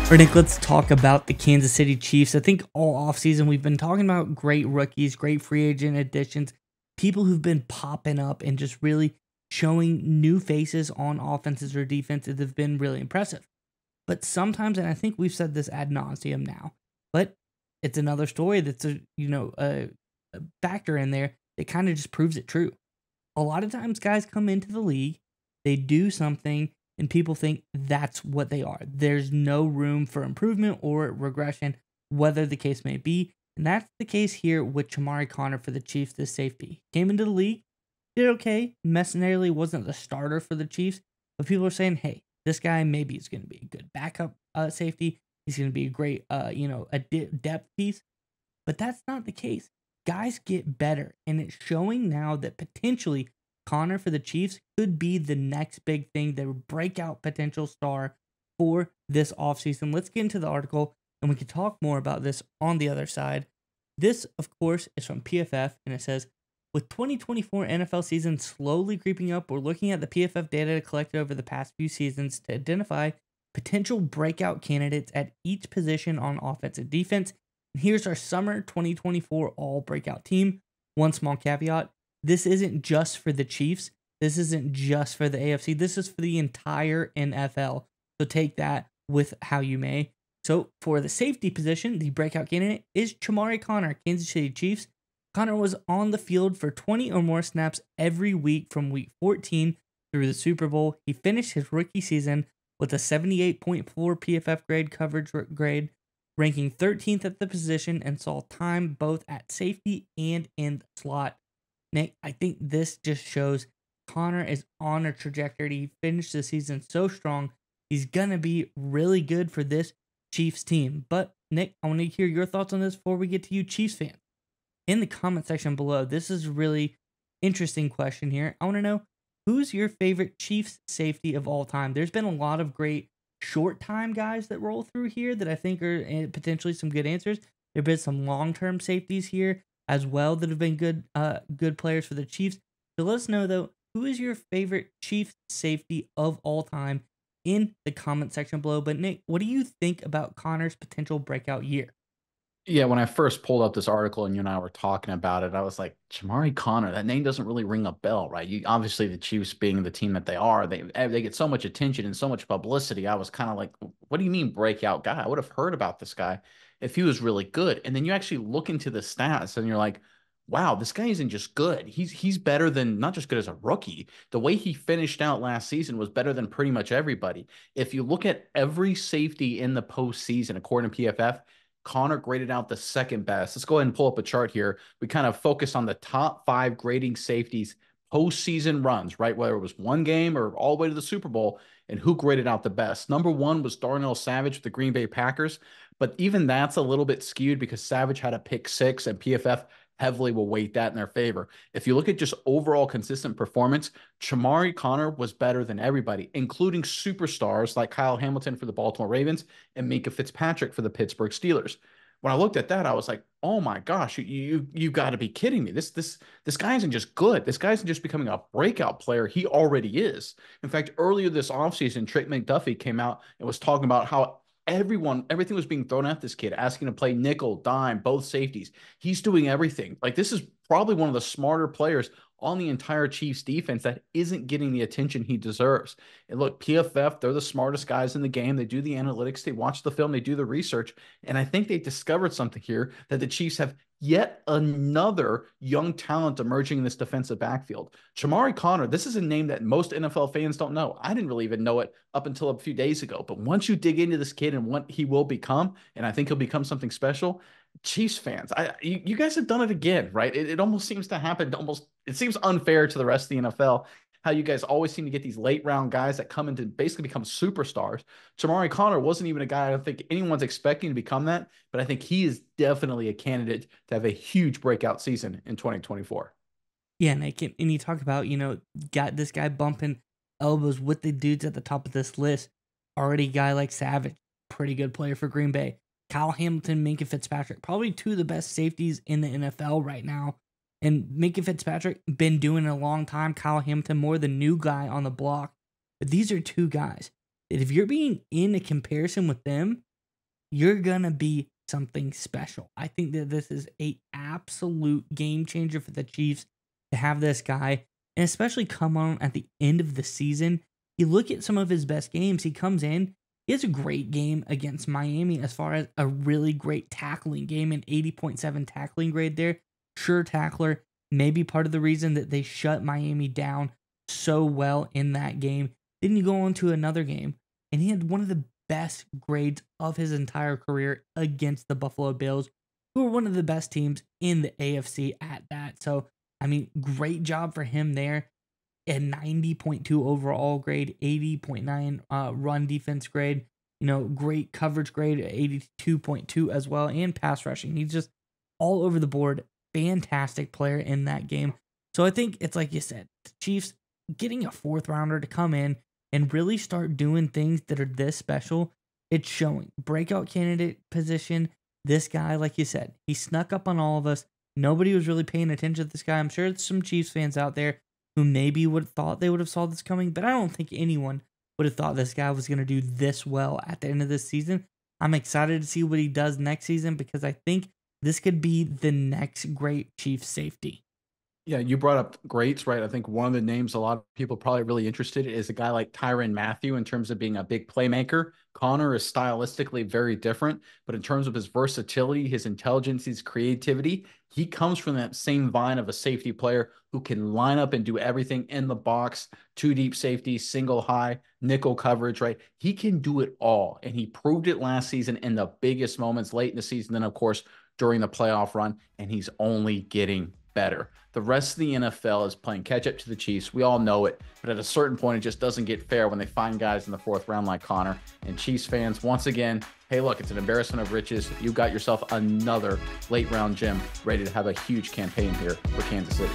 All right, Nick, let's talk about the Kansas City Chiefs. I think all offseason we've been talking about great rookies, great free agent additions, people who've been popping up and just really showing new faces on offenses or defenses that have been really impressive. But sometimes, and I think we've said this ad nauseum now, but it's another story that's a factor in there that kind of just proves it true. A lot of times guys come into the league, they do something, and people think that's what they are. There's no room for improvement or regression, whether the case may be. And that's the case here with Chamari Connor for the Chiefs, this safety. Came into the league, did okay. Necessarily wasn't the starter for the Chiefs, but people are saying, hey, this guy maybe is going to be a good backup safety. He's going to be a great, depth piece. But that's not the case. Guys get better, and it's showing now that potentially Connor for the Chiefs could be the next big thing, the breakout potential star for this offseason. Let's get into the article, and we can talk more about this on the other side. This, of course, is from PFF, and it says, with 2024 NFL season slowly creeping up, we're looking at the PFF data collected over the past few seasons to identify potential breakout candidates at each position on offense and defense. And here's our summer 2024 all breakout team. One small caveat. This isn't just for the Chiefs. This isn't just for the AFC. This is for the entire NFL. So take that with how you may. So for the safety position, the breakout candidate is Chamari Connor, Kansas City Chiefs. Connor was on the field for 20 or more snaps every week from week 14 through the Super Bowl. He finished his rookie season with a 78.4 PFF coverage grade, ranking 13th at the position, and saw time both at safety and in the slot. Nick, I think this just shows Connor is on a trajectory. He finished the season so strong. He's going to be really good for this Chiefs team. But, Nick, I want to hear your thoughts on this before we get to you Chiefs fans. In the comment section below, this is a really interesting question here. I want to know, who's your favorite Chiefs safety of all time? There's been a lot of great short-time guys that roll through here that I think are potentially some good answers. There have been some long-term safeties here as well that have been good players for the Chiefs. So let us know, though, who is your favorite Chiefs safety of all time in the comment section below. But, Nick, what do you think about Connor's potential breakout year? Yeah, when I first pulled up this article and you and I were talking about it, I was like, Chamari Connor, that name doesn't really ring a bell, right? You obviously the Chiefs being the team that they are, they get so much attention and so much publicity. I was kind of like, what do you mean breakout guy? I would have heard about this guy if he was really good. And then you actually look into the stats and you're like, wow, this guy isn't just good. He's better than not just good as a rookie. The way he finished out last season was better than pretty much everybody. If you look at every safety in the postseason, according to PFF, Connor graded out the second best. Let's go ahead and pull up a chart here. We kind of focus on the top 5 grading safeties postseason runs, right? Whether it was one game or all the way to the Super Bowl, and who graded out the best. Number 1 was Darnell Savage with the Green Bay Packers, but even that's a little bit skewed because Savage had a pick 6 and PFF heavily will weight that in their favor. If you look at just overall consistent performance, Chamari Connor was better than everybody, including superstars like Kyle Hamilton for the Baltimore Ravens and Minka Fitzpatrick for the Pittsburgh Steelers. When I looked at that, I was like, "Oh my gosh, you got to be kidding me! This guy isn't just good. This guy isn't just becoming a breakout player. He already is." In fact, earlier this offseason, Trent McDuffie came out and was talking about how everything was being thrown at this kid, asking to play nickel, dime, both safeties. He's doing everything. Like, this is probably one of the smarter players on the entire Chiefs defense that isn't getting the attention he deserves. And look, PFF, they're the smartest guys in the game. They do the analytics, they watch the film, they do the research. And I think they discovered something here, that the Chiefs have yet another young talent emerging in this defensive backfield. Chamari Connor, this is a name that most NFL fans don't know. I didn't really even know it up until a few days ago. But once you dig into this kid and what he will become, and I think he'll become something special, Chiefs fans, you guys have done it again, right? It almost seems to happen. It seems unfair to the rest of the NFL how you guys always seem to get these late round guys that come in to basically become superstars. Chamari Connor wasn't even a guy I don't think anyone's expecting to become that, but I think he is definitely a candidate to have a huge breakout season in 2024. Yeah, Nick, and you talk about, got this guy bumping elbows with the dudes at the top of this list. Already a guy like Savage, pretty good player for Green Bay. Kyle Hamilton, Minka Fitzpatrick, probably 2 of the best safeties in the NFL right now. And Minka Fitzpatrick, been doing it a long time. Kyle Hamilton, more the new guy on the block. But these are 2 guys that if you're being in a comparison with them, you're gonna be something special. I think that this is a absolute game changer for the Chiefs to have this guy, and especially come on at the end of the season. You look at some of his best games, he comes in, he has a great game against Miami as far as a really great tackling game, an 80.7 tackling grade there. Sure tackler, maybe part of the reason that they shut Miami down so well in that game. Then you go on to another game, and he had one of the best grades of his entire career against the Buffalo Bills, who are one of the best teams in the AFC at that. So, I mean, great job for him there. A 90.2 overall grade, 80.9 run defense grade, great coverage grade, 82.2 as well, and pass rushing. He's just all over the board. Fantastic player in that game. So I think it's like you said, the Chiefs getting a fourth rounder to come in and really start doing things that are this special. It's showing. Breakout candidate position. This guy, like you said, he snuck up on all of us. Nobody was really paying attention to this guy. I'm sure there's some Chiefs fans out there who maybe would have thought they would have saw this coming, but I don't think anyone would have thought this guy was going to do this well at the end of this season. I'm excited to see what he does next season because I think this could be the next great Chiefs safety. Yeah, you brought up greats, right? I think one of the names a lot of people probably really interested in is a guy like Tyrann Mathieu in terms of being a big playmaker. Connor is stylistically very different, but in terms of his versatility, his intelligence, his creativity, he comes from that same vine of a safety player who can line up and do everything in the box, two deep safety, single high, nickel coverage, right? He can do it all, and he proved it last season in the biggest moments late in the season, then of course during the playoff run, and he's only getting better. The rest of the NFL is playing catch up to the Chiefs. We all know it, but at a certain point, it just doesn't get fair when they find guys in the fourth round like Connor. And Chiefs fans, once again, hey, look, it's an embarrassment of riches. You got yourself another late round gem ready to have a huge campaign here for Kansas City.